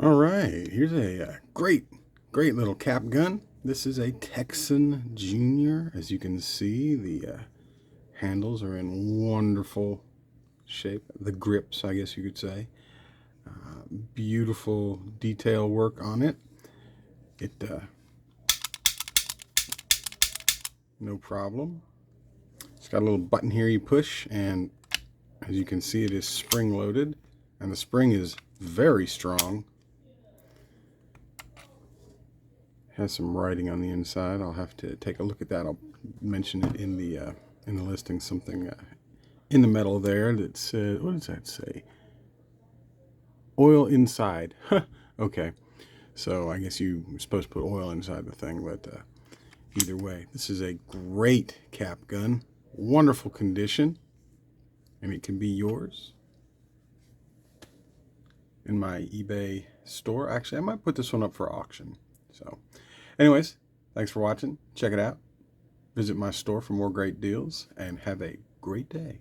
All right, here's a great little cap gun. This is a Texan Junior. As you can see, the handles are in wonderful shape. The grips, I guess you could say. Beautiful detail work on it. No problem. It's got a little button here you push, and as you can see, it is spring loaded, and the spring is very strong. Has some writing on the inside. I'll have to take a look at that. I'll mention it in the listing. Something in the metal there that says, what does that say? Oil inside. Okay, so I guess you're supposed to put oil inside the thing, but either way, this is a great cap gun. Wonderful condition, and it can be yours in my eBay store. Actually, I might put this one up for auction. So anyways, thanks for watching. Check it out. Visit my store for more great deals, and have a great day.